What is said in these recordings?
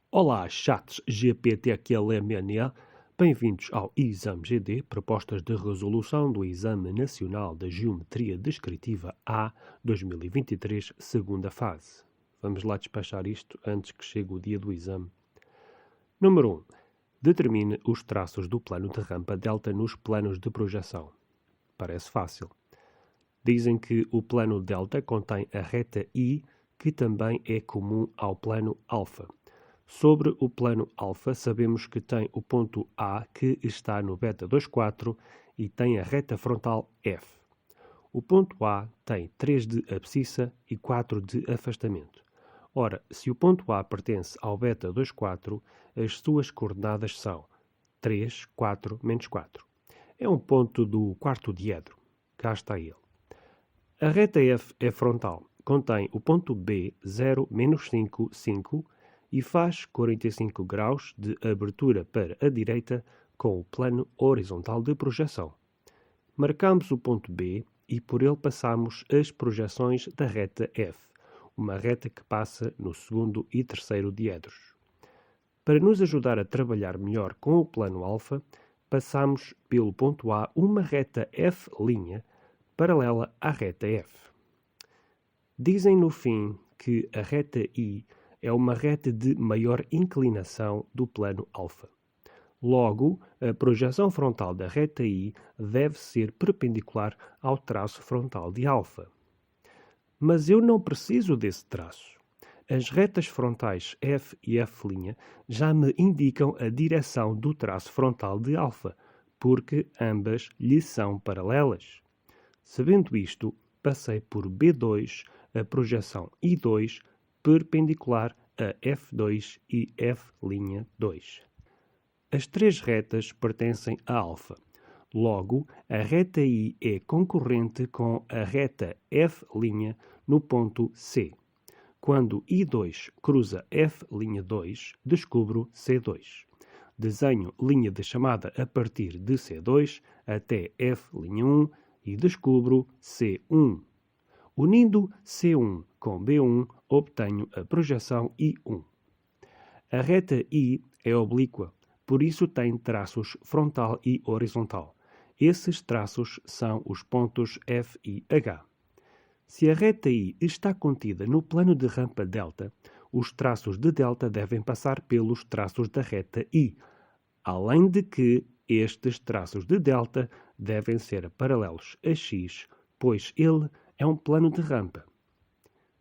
Olá, chatos GPTQLMNA, bem-vindos ao Exame GD, propostas de resolução do Exame Nacional de Geometria Descritiva A 2023, segunda fase. Vamos lá despachar isto antes que chegue o dia do exame. Número 1. Determine os traços do plano de rampa delta nos planos de projeção. Parece fácil. Dizem que o plano delta contém a reta I, que também é comum ao plano alfa. Sobre o plano alfa, sabemos que tem o ponto A, que está no beta 24, e tem a reta frontal F. O ponto A tem 3 de abscissa e 4 de afastamento. Ora, se o ponto A pertence ao beta 24, as suas coordenadas são 3, 4, menos 4. É um ponto do quarto diedro. Cá está ele. A reta F é frontal. Contém o ponto B, 0, menos 5, 5, e faz 45 graus de abertura para a direita com o plano horizontal de projeção. Marcamos o ponto B e por ele passamos as projeções da reta F, uma reta que passa no segundo e terceiro diedros. Para nos ajudar a trabalhar melhor com o plano alfa, passamos pelo ponto A uma reta F' paralela à reta F. Dizem no fim que a reta I é uma reta de maior inclinação do plano alfa. Logo, a projeção frontal da reta I deve ser perpendicular ao traço frontal de alfa. Mas eu não preciso desse traço. As retas frontais F e F' já me indicam a direção do traço frontal de alfa, porque ambas lhe são paralelas. Sabendo isto, passei por B2 a projeção I2 perpendicular a F2 e F'2. As três retas pertencem a alfa. Logo, a reta I é concorrente com a reta F' no ponto C. Quando I2 cruza F'2, descubro C2. Desenho linha de chamada a partir de C2 até F'1 e descubro C1. Unindo C1 com B1, obtenho a projeção I1. A reta I é oblíqua, por isso tem traços frontal e horizontal. Esses traços são os pontos F e H. Se a reta I está contida no plano de rampa delta, os traços de delta devem passar pelos traços da reta I, além de que estes traços de delta devem ser paralelos a X, pois ele é um plano de rampa.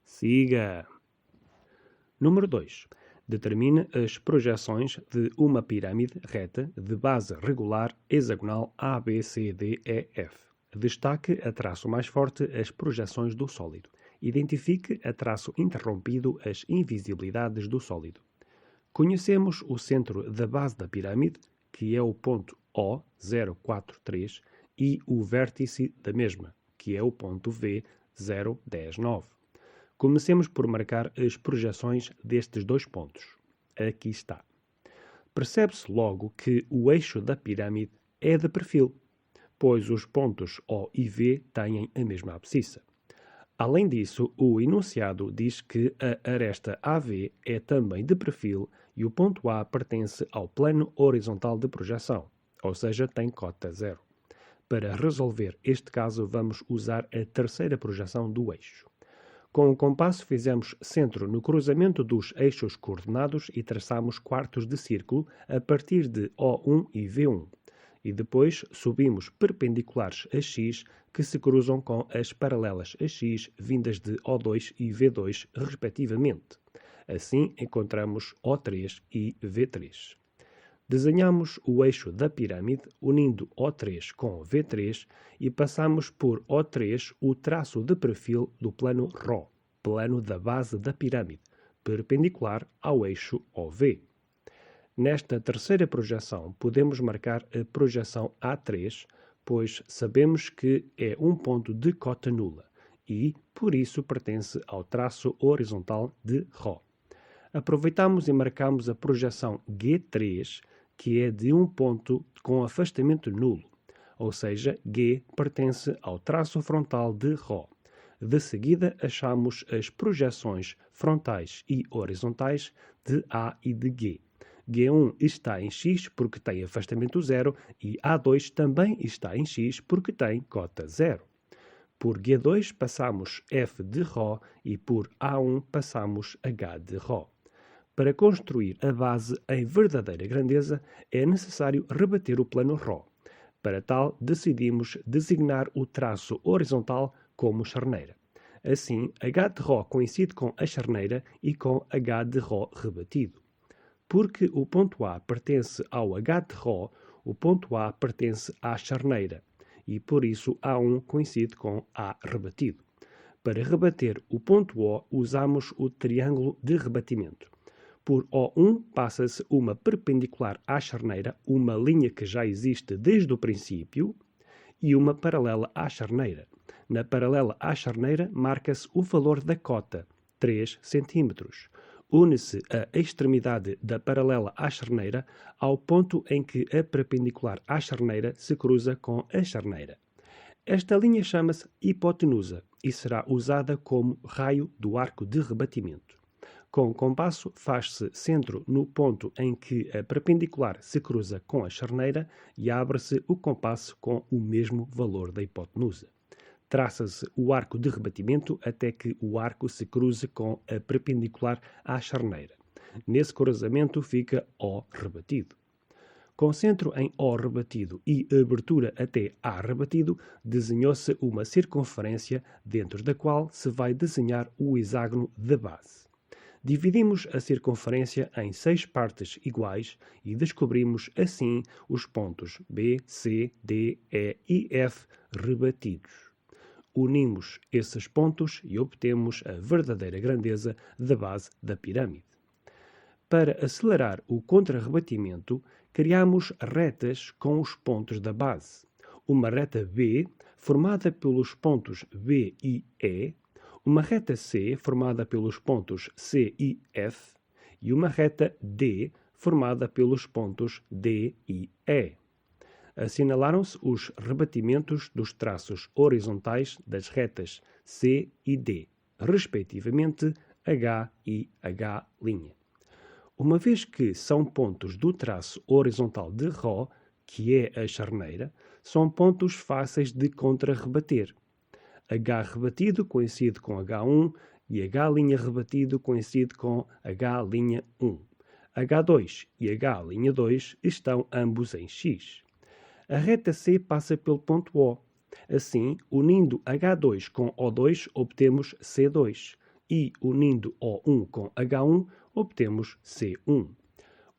Siga! Número 2. Determine as projeções de uma pirâmide reta de base regular hexagonal A, B, C, D, E, F. Destaque a traço mais forte as projeções do sólido. Identifique a traço interrompido as invisibilidades do sólido. Conhecemos o centro da base da pirâmide, que é o ponto O, 0, 4, 3, e o vértice da mesma, que é o ponto V, 0, 10, 9. Comecemos por marcar as projeções destes dois pontos. Aqui está. Percebe-se logo que o eixo da pirâmide é de perfil, pois os pontos O e V têm a mesma abscissa. Além disso, o enunciado diz que a aresta AV é também de perfil e o ponto A pertence ao plano horizontal de projeção, ou seja, tem cota 0. Para resolver este caso, vamos usar a terceira projeção do eixo. Com o compasso fizemos centro no cruzamento dos eixos coordenados e traçamos quartos de círculo a partir de O1 e V1. E depois subimos perpendiculares a X que se cruzam com as paralelas a X vindas de O2 e V2, respectivamente. Assim encontramos O3 e V3. Desenhamos o eixo da pirâmide unindo O3 com V3 e passamos por O3 o traço de perfil do plano Ρ, plano da base da pirâmide, perpendicular ao eixo OV. Nesta terceira projeção podemos marcar a projeção A3, pois sabemos que é um ponto de cota nula e, por isso, pertence ao traço horizontal de Ρ. Aproveitamos e marcamos a projeção G3, que é de um ponto com afastamento nulo, ou seja, G pertence ao traço frontal de Ρ. De seguida, achamos as projeções frontais e horizontais de A e de G. G1 está em X porque tem afastamento zero e A2 também está em X porque tem cota zero. Por G2 passamos F de Rho e por A1 passamos H de Rho. Para construir a base em verdadeira grandeza, é necessário rebater o plano Rho. Para tal, decidimos designar o traço horizontal como charneira. Assim, H de Rho coincide com a charneira e com H de Rho rebatido. Porque o ponto A pertence ao H de Rho, o ponto A pertence à charneira e por isso A1 coincide com A rebatido. Para rebater o ponto O, usamos o triângulo de rebatimento. Por O1 passa-se uma perpendicular à charneira, uma linha que já existe desde o princípio, e uma paralela à charneira. Na paralela à charneira marca-se o valor da cota, 3 cm. Une-se a extremidade da paralela à charneira ao ponto em que a perpendicular à charneira se cruza com a charneira. Esta linha chama-se hipotenusa e será usada como raio do arco de rebatimento. Com o compasso, faz-se centro no ponto em que a perpendicular se cruza com a charneira e abre-se o compasso com o mesmo valor da hipotenusa. Traça-se o arco de rebatimento até que o arco se cruze com a perpendicular à charneira. Nesse cruzamento fica O rebatido. Com centro em O rebatido e abertura até A rebatido, desenhou-se uma circunferência dentro da qual se vai desenhar o hexágono da base. Dividimos a circunferência em 6 partes iguais e descobrimos assim os pontos B, C, D, E e F rebatidos. Unimos esses pontos e obtemos a verdadeira grandeza da base da pirâmide. Para acelerar o contrarrebatimento, criamos retas com os pontos da base. Uma reta B, formada pelos pontos B e E, uma reta C, formada pelos pontos C e F, e uma reta D, formada pelos pontos D e E. Assinalaram-se os rebatimentos dos traços horizontais das retas C e D, respectivamente H e H'. Uma vez que são pontos do traço horizontal de Rho, que é a charneira, são pontos fáceis de contrarrebater. H rebatido coincide com H1 e H' rebatido coincide com H'1. H2 e H'2 estão ambos em X. A reta C passa pelo ponto O. Assim, unindo H2 com O2, obtemos C2. E, unindo O1 com H1, obtemos C1.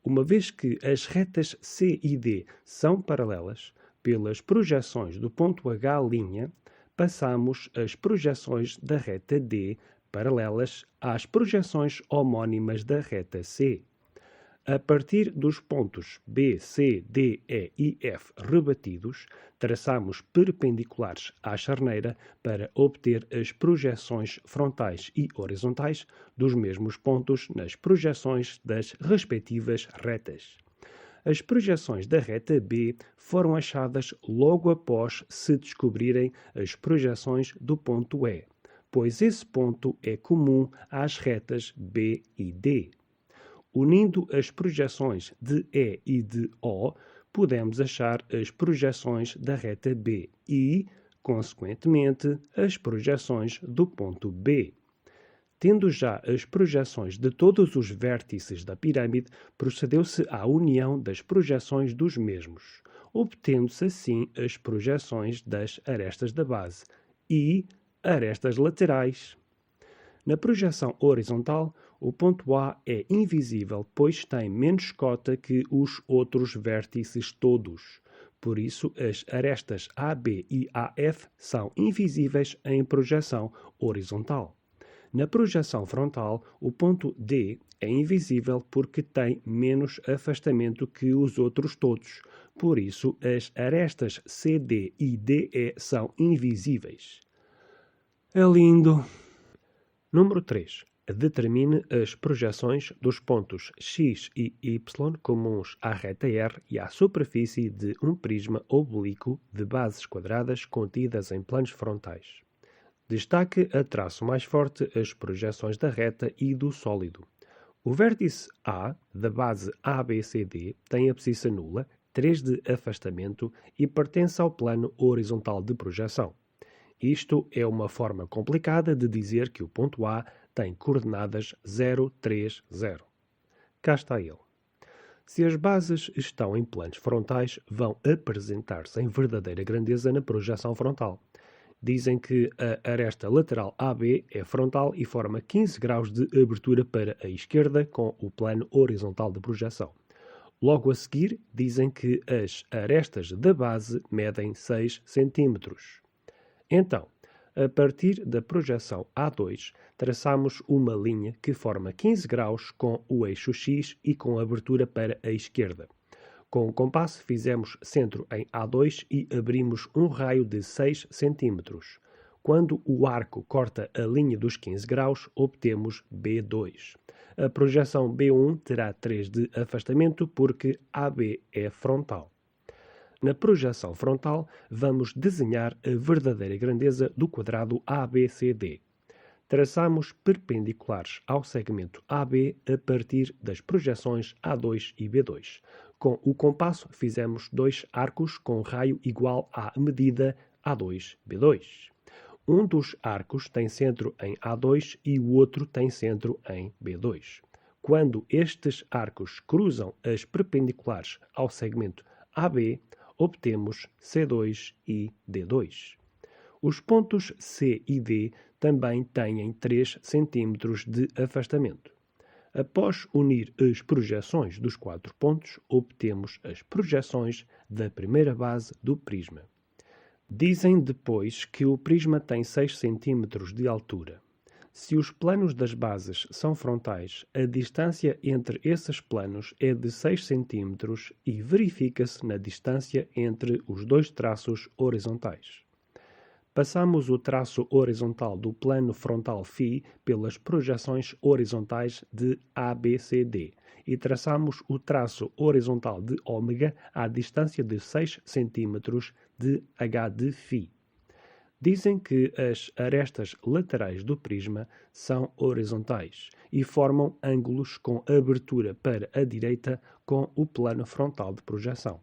Uma vez que as retas C e D são paralelas, pelas projeções do ponto H', passamos as projeções da reta D paralelas às projeções homónimas da reta C. A partir dos pontos B, C, D, E e F rebatidos, traçamos perpendiculares à charneira para obter as projeções frontais e horizontais dos mesmos pontos nas projeções das respectivas retas. As projeções da reta B foram achadas logo após se descobrirem as projeções do ponto E, pois esse ponto é comum às retas B e D. Unindo as projeções de E e de O, podemos achar as projeções da reta B e, consequentemente, as projeções do ponto B. Tendo já as projeções de todos os vértices da pirâmide, procedeu-se à união das projeções dos mesmos, obtendo-se assim as projeções das arestas da base e arestas laterais. Na projeção horizontal, o ponto A é invisível, pois tem menos cota que os outros vértices todos. Por isso, as arestas AB e AF são invisíveis em projeção horizontal. Na projeção frontal, o ponto D é invisível porque tem menos afastamento que os outros todos. Por isso, as arestas CD e DE são invisíveis. É lindo! Número 3. Determine as projeções dos pontos X e Y comuns à reta R e à superfície de um prisma oblíquo de bases quadradas contidas em planos frontais. Destaque a traço mais forte as projeções da reta e do sólido. O vértice A, da base ABCD, tem abscissa nula, 3 de afastamento e pertence ao plano horizontal de projeção. Isto é uma forma complicada de dizer que o ponto A tem coordenadas 0, 3, 0. Cá está ele. Se as bases estão em planos frontais, vão apresentar-se em verdadeira grandeza na projeção frontal. Dizem que a aresta lateral AB é frontal e forma 15 graus de abertura para a esquerda com o plano horizontal de projeção. Logo a seguir, dizem que as arestas da base medem 6 cm. Então, a partir da projeção A2, traçamos uma linha que forma 15 graus com o eixo X e com abertura para a esquerda. Com o compasso, fizemos centro em A2 e abrimos um raio de 6 cm. Quando o arco corta a linha dos 15 graus, obtemos B2. A projeção B1 terá 3 de afastamento porque AB é frontal. Na projeção frontal, vamos desenhar a verdadeira grandeza do quadrado ABCD. Traçamos perpendiculares ao segmento AB a partir das projeções A2 e B2. Com o compasso, fizemos 2 arcos com raio igual à medida A2, B2. Um dos arcos tem centro em A2 e o outro tem centro em B2. Quando estes arcos cruzam as perpendiculares ao segmento AB, obtemos C2 e D2. Os pontos C e D também têm 3 cm de afastamento. Após unir as projeções dos 4 pontos, obtemos as projeções da primeira base do prisma. Dizem depois que o prisma tem 6 cm de altura. Se os planos das bases são frontais, a distância entre esses planos é de 6 cm e verifica-se na distância entre os dois traços horizontais. Passamos o traço horizontal do plano frontal φ pelas projeções horizontais de ABCD e traçamos o traço horizontal de ômega à distância de 6 cm de H de φ. Dizem que as arestas laterais do prisma são horizontais e formam ângulos com abertura para a direita com o plano frontal de projeção.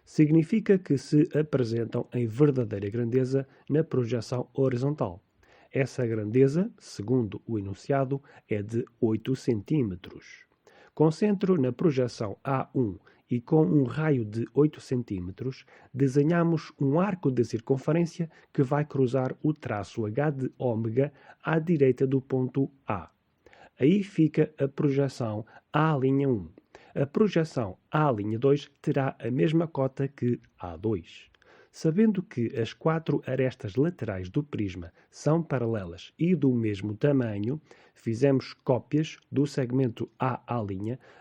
Significa que se apresentam em verdadeira grandeza na projeção horizontal. Essa grandeza, segundo o enunciado, é de 8 cm. Com centro na projeção A1 e com um raio de 8 cm, desenhamos um arco de circunferência que vai cruzar o traço H de ômega à direita do ponto A. Aí fica a projeção A'1. A projeção A'2 terá a mesma cota que A2. Sabendo que as 4 arestas laterais do prisma são paralelas e do mesmo tamanho, fizemos cópias do segmento AA'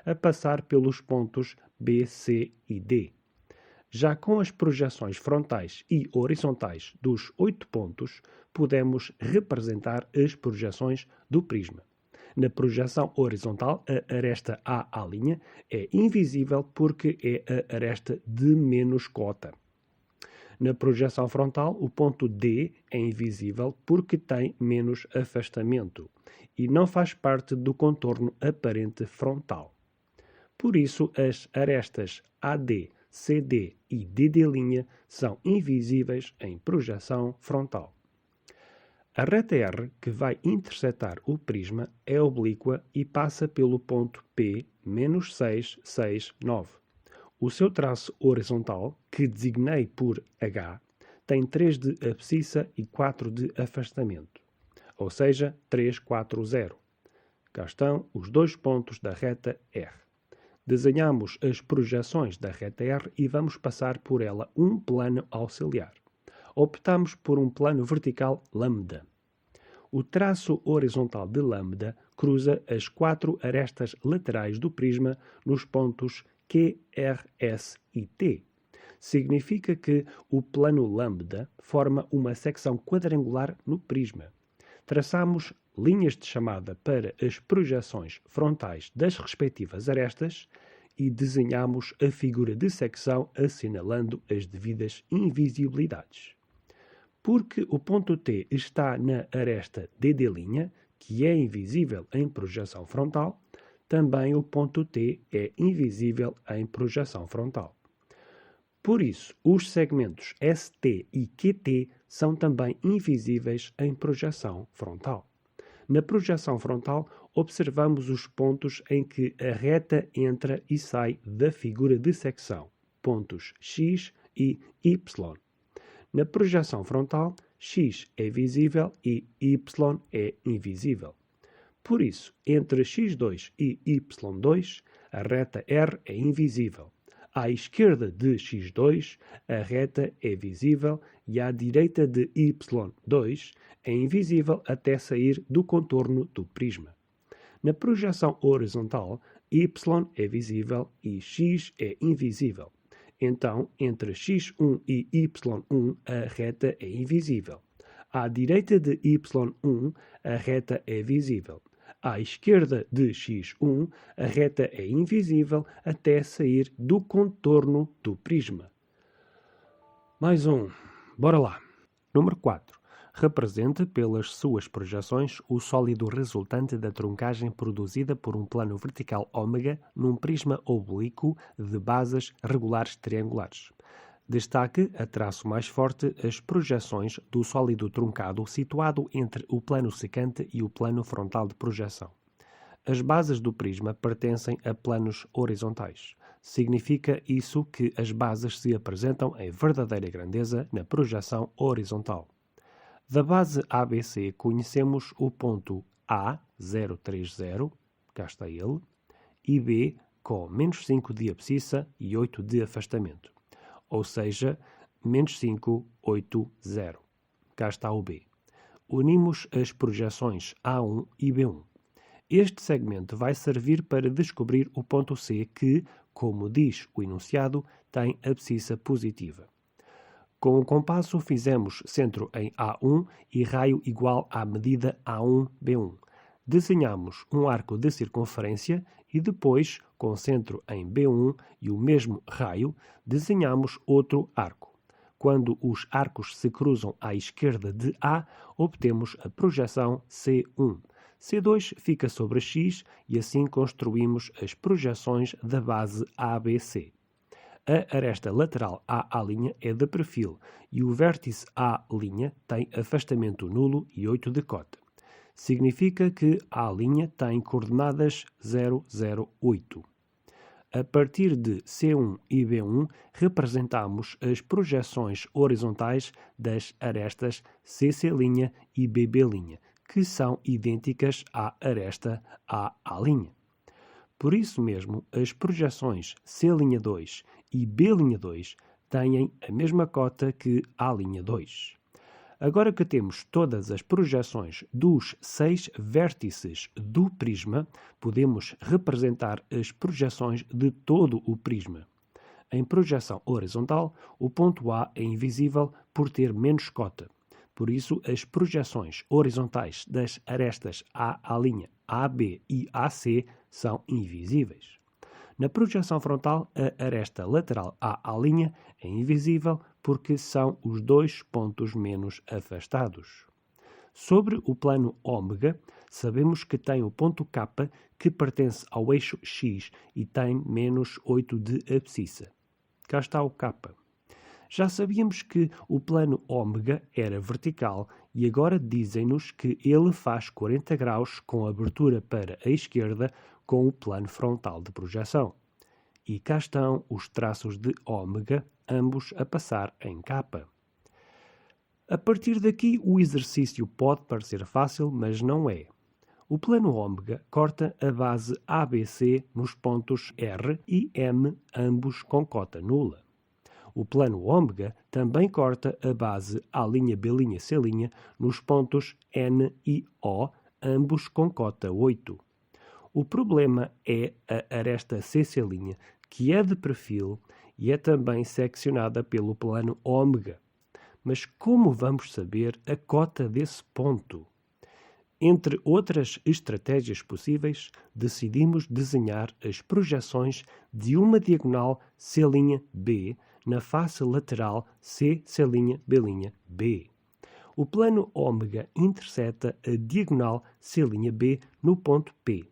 a passar pelos pontos B, C e D. Já com as projeções frontais e horizontais dos 8 pontos, podemos representar as projeções do prisma. Na projeção horizontal, a aresta AA' é invisível porque é a aresta de menos cota. Na projeção frontal, o ponto D é invisível porque tem menos afastamento e não faz parte do contorno aparente frontal. Por isso, as arestas AD, CD e DD' são invisíveis em projeção frontal. A reta R, que vai intersetar o prisma, é oblíqua e passa pelo ponto P, -6, 6, 9. O seu traço horizontal, que designei por H, tem 3 de abscissa e 4 de afastamento, ou seja, 3, 4, 0. Cá estão os 2 pontos da reta R. Desenhamos as projeções da reta R e vamos passar por ela um plano auxiliar. Optamos por um plano vertical lambda. O traço horizontal de lambda cruza as 4 arestas laterais do prisma nos pontos Q, R, S e T. Significa que o plano lambda forma uma secção quadrangular no prisma. Traçamos linhas de chamada para as projeções frontais das respectivas arestas e desenhamos a figura de secção assinalando as devidas invisibilidades. Porque o ponto T está na aresta DD', que é invisível em projeção frontal, também o ponto T é invisível em projeção frontal. Por isso, os segmentos ST e QT são também invisíveis em projeção frontal. Na projeção frontal, observamos os pontos em que a reta entra e sai da figura de secção, pontos X e Y. Na projeção frontal, X é visível e Y é invisível. Por isso, entre x2 e y2, a reta R é invisível. À esquerda de x2, a reta é visível e à direita de y2 é invisível até sair do contorno do prisma. Na projeção horizontal, y é visível e x é invisível. Então, entre x1 e y1, a reta é invisível. À direita de y1, a reta é visível. À esquerda de x1, a reta é invisível até sair do contorno do prisma. Mais um. Bora lá. Número 4. Represente pelas suas projeções o sólido resultante da truncagem produzida por um plano vertical ômega num prisma oblíquo de bases regulares triangulares. Destaque, a traço mais forte, as projeções do sólido truncado situado entre o plano secante e o plano frontal de projeção. As bases do prisma pertencem a planos horizontais. Significa isso que as bases se apresentam em verdadeira grandeza na projeção horizontal. Da base ABC conhecemos o ponto A, 030, cá está ele, e B com menos 5 de abscissa e 8 de afastamento. Ou seja, menos 5, 8, 0. Cá está o B. Unimos as projeções A1 e B1. Este segmento vai servir para descobrir o ponto C que, como diz o enunciado, tem abscissa positiva. Com o compasso fizemos centro em A1 e raio igual à medida A1, B1. Desenhamos um arco de circunferência e depois, com centro em B1 e o mesmo raio, desenhamos outro arco. Quando os arcos se cruzam à esquerda de A, obtemos a projeção C1. C2 fica sobre X e assim construímos as projeções da base ABC. A aresta lateral AA' é de perfil e o vértice A' tem afastamento nulo e 8 de cota. Significa que A' tem coordenadas 0, 0, 8. A partir de C1 e B1, representamos as projeções horizontais das arestas CC' e BB', que são idênticas à aresta AA'. Por isso mesmo, as projeções C'2 e B'2 têm a mesma cota que A'2. Agora que temos todas as projeções dos 6 vértices do prisma, podemos representar as projeções de todo o prisma. Em projeção horizontal, o ponto A é invisível por ter menos cota. Por isso, as projeções horizontais das arestas AA', AB e AC são invisíveis. Na projeção frontal, a aresta lateral AA' é invisível porque são os dois pontos menos afastados. Sobre o plano ômega, sabemos que tem o ponto K que pertence ao eixo X e tem menos 8 de abscissa. Cá está o K. Já sabíamos que o plano ômega era vertical e agora dizem-nos que ele faz 40 graus com abertura para a esquerda com o plano frontal de projeção. E cá estão os traços de ômega, ambos a passar em K. A partir daqui, o exercício pode parecer fácil, mas não é. O plano ômega corta a base ABC nos pontos R e M, ambos com cota nula. O plano ômega também corta a base A'B', C' nos pontos N e O, ambos com cota 8. O problema é a aresta CC', que é de perfil e é também seccionada pelo plano ômega. Mas como vamos saber a cota desse ponto? Entre outras estratégias possíveis, decidimos desenhar as projeções de uma diagonal C', B na face lateral C', B', B. O plano ômega interseta a diagonal C'b no ponto P.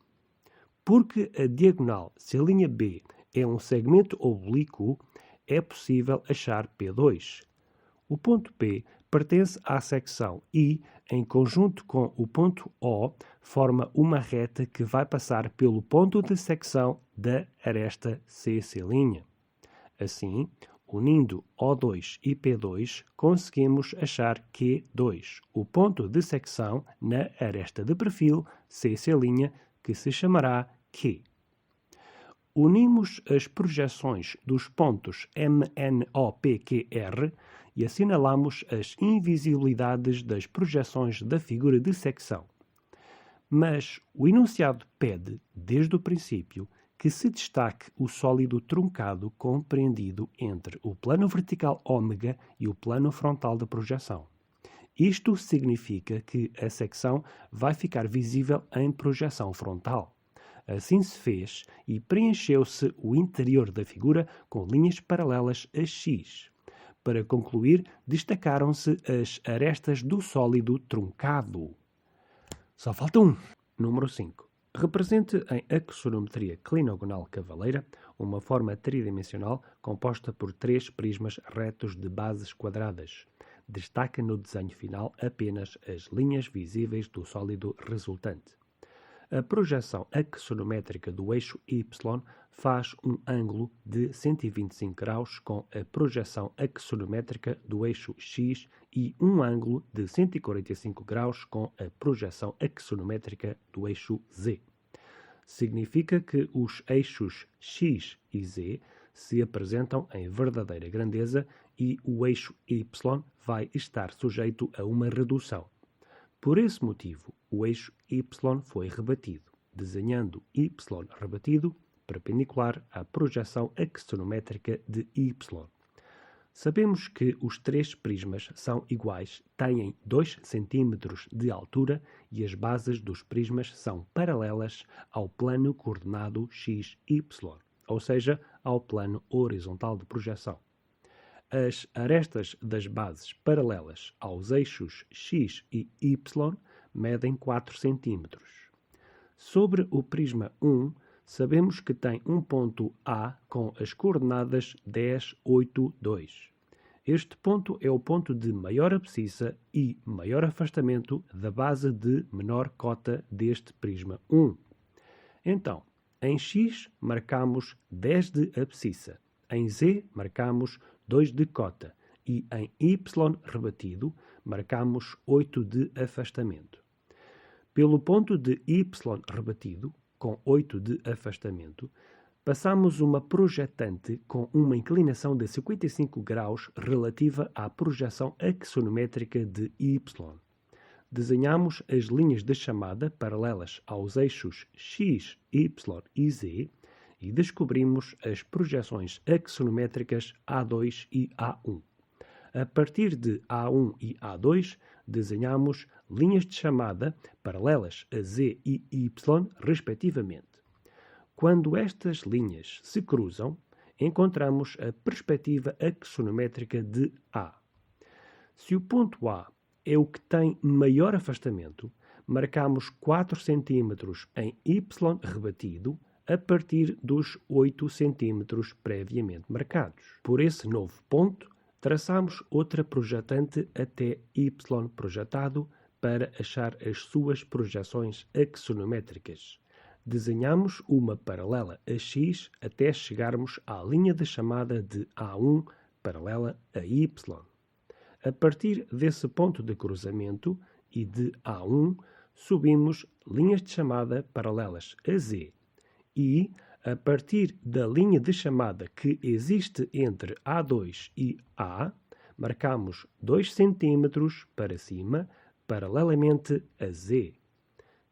Porque a diagonal C'b é um segmento oblíquo, é possível achar P2. O ponto P pertence à secção I, em conjunto com o ponto O, forma uma reta que vai passar pelo ponto de secção da aresta CC'. Assim, unindo O2 e P2, conseguimos achar Q2, o ponto de secção na aresta de perfil CC', que se chamará Q. Unimos as projeções dos pontos MNOPQR e assinalamos as invisibilidades das projeções da figura de secção. Mas o enunciado pede, desde o princípio, que se destaque o sólido truncado compreendido entre o plano vertical ômega e o plano frontal da projeção. Isto significa que a secção vai ficar visível em projeção frontal. Assim se fez e preencheu-se o interior da figura com linhas paralelas a X. Para concluir, destacaram-se as arestas do sólido truncado. Só falta um. Número 5. Represente em axonometria clinogonal cavaleira uma forma tridimensional composta por 3 prismas retos de bases quadradas. Destaca no desenho final apenas as linhas visíveis do sólido resultante. A projeção axonométrica do eixo Y faz um ângulo de 125 graus com a projeção axonométrica do eixo X e um ângulo de 145 graus com a projeção axonométrica do eixo Z. Significa que os eixos X e Z se apresentam em verdadeira grandeza e o eixo Y vai estar sujeito a uma redução. Por esse motivo, o eixo Y foi rebatido, desenhando Y rebatido perpendicular à projeção axonométrica de Y. Sabemos que os 3 prismas são iguais, têm 2 cm de altura e as bases dos prismas são paralelas ao plano coordenado XY, ou seja, ao plano horizontal de projeção. As arestas das bases paralelas aos eixos X e Y medem 4 cm. Sobre o prisma 1, sabemos que tem um ponto A com as coordenadas 10, 8, 2. Este ponto é o ponto de maior abscissa e maior afastamento da base de menor cota deste prisma 1. Então, em X marcamos 10 de abscissa, em Z marcamos 2 de cota e em Y rebatido marcamos 8 de afastamento. Pelo ponto de Y rebatido, com 8 de afastamento, passamos uma projetante com uma inclinação de 55 graus relativa à projeção axonométrica de Y. Desenhamos as linhas de chamada paralelas aos eixos X, Y e Z e descobrimos as projeções axonométricas A2 e A1. A partir de A1 e A2, desenhamos linhas de chamada paralelas a Z e Y, respectivamente. Quando estas linhas se cruzam, encontramos a perspectiva axonométrica de A. Se o ponto A é o que tem maior afastamento, marcamos 4 cm em Y rebatido a partir dos 8 cm previamente marcados. Por esse novo ponto, traçamos outra projetante até Y projetado para achar as suas projeções axonométricas. Desenhamos uma paralela a X até chegarmos à linha de chamada de A1 paralela a Y. A partir desse ponto de cruzamento e de A1, subimos linhas de chamada paralelas a Z e, a partir da linha de chamada que existe entre A2 e A, marcamos 2 cm para cima, paralelamente a Z.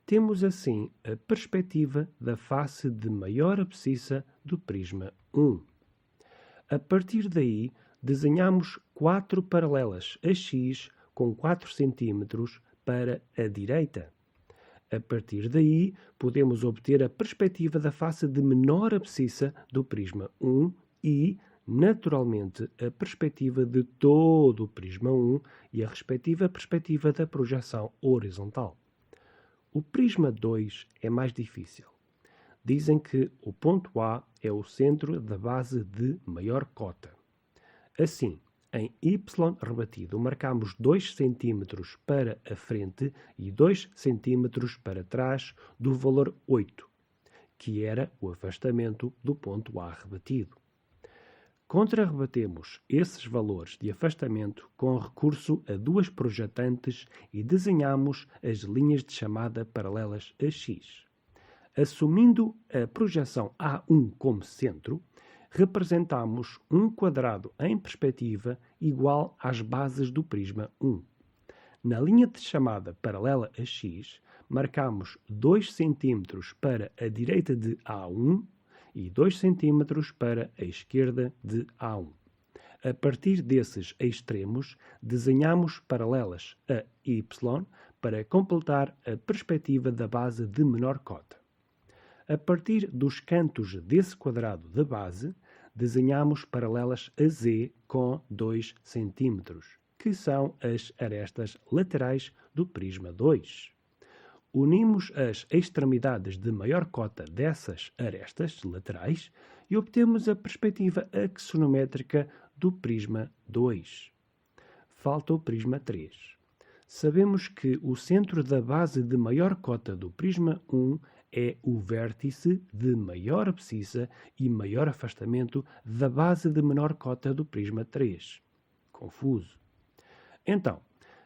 Temos assim a perspectiva da face de maior abscissa do prisma 1. A partir daí, desenhamos 4 paralelas a X com 4 cm para a direita. A partir daí, podemos obter a perspectiva da face de menor abscissa do prisma 1 e, naturalmente a perspectiva de todo o prisma 1 e a respectiva perspectiva da projeção horizontal. O prisma 2 é mais difícil. Dizem que o ponto A é o centro da base de maior cota. Assim, em y rebatido, marcamos 2 cm para a frente e 2 cm para trás do valor 8, que era o afastamento do ponto A rebatido. Contra-rebatemos esses valores de afastamento com recurso a duas projetantes e desenhamos as linhas de chamada paralelas a x. Assumindo a projeção A1 como centro, representamos um quadrado em perspectiva igual às bases do prisma 1. Na linha de chamada paralela a x, marcamos 2 cm para a direita de A1 e 2 cm para a esquerda de A1. A partir desses extremos, desenhamos paralelas a y para completar a perspectiva da base de menor cota. A partir dos cantos desse quadrado da base, desenhamos paralelas a z com 2 cm, que são as arestas laterais do prisma 2. Unimos as extremidades de maior cota dessas arestas laterais e obtemos a perspectiva axonométrica do prisma 2. Falta o prisma 3. Sabemos que o centro da base de maior cota do prisma 1 é o vértice de maior abscissa e maior afastamento da base de menor cota do prisma 3. Confuso. Então,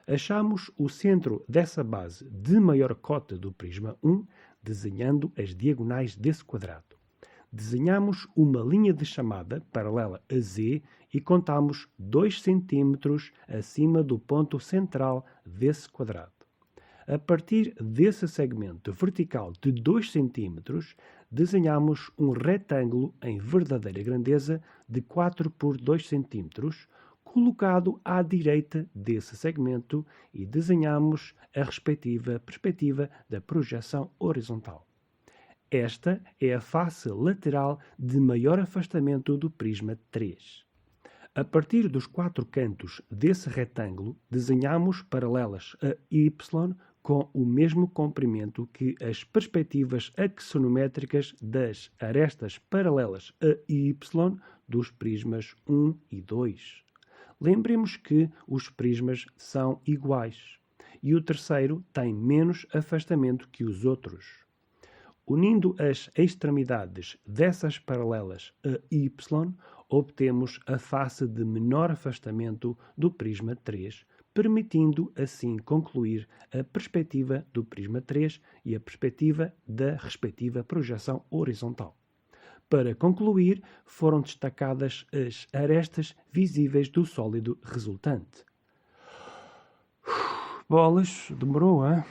achamos o centro dessa base de maior cota do prisma 1 desenhando as diagonais desse quadrado. Desenhamos uma linha de chamada paralela a z e contamos 2 cm acima do ponto central desse quadrado. A partir desse segmento vertical de 2 cm, desenhamos um retângulo em verdadeira grandeza de 4 por 2 cm, colocado à direita desse segmento e desenhamos a respectiva perspectiva da projeção horizontal. Esta é a face lateral de maior afastamento do prisma 3. A partir dos 4 cantos desse retângulo, desenhamos paralelas a y com o mesmo comprimento que as perspectivas axonométricas das arestas paralelas a y dos prismas 1 e 2. Lembremos que os prismas são iguais e o terceiro tem menos afastamento que os outros. Unindo as extremidades dessas paralelas a y, obtemos a face de menor afastamento do prisma 3, permitindo assim concluir a perspectiva do prisma 3 e a perspectiva da respectiva projeção horizontal. Para concluir, foram destacadas as arestas visíveis do sólido resultante. Bolas, demorou, hein?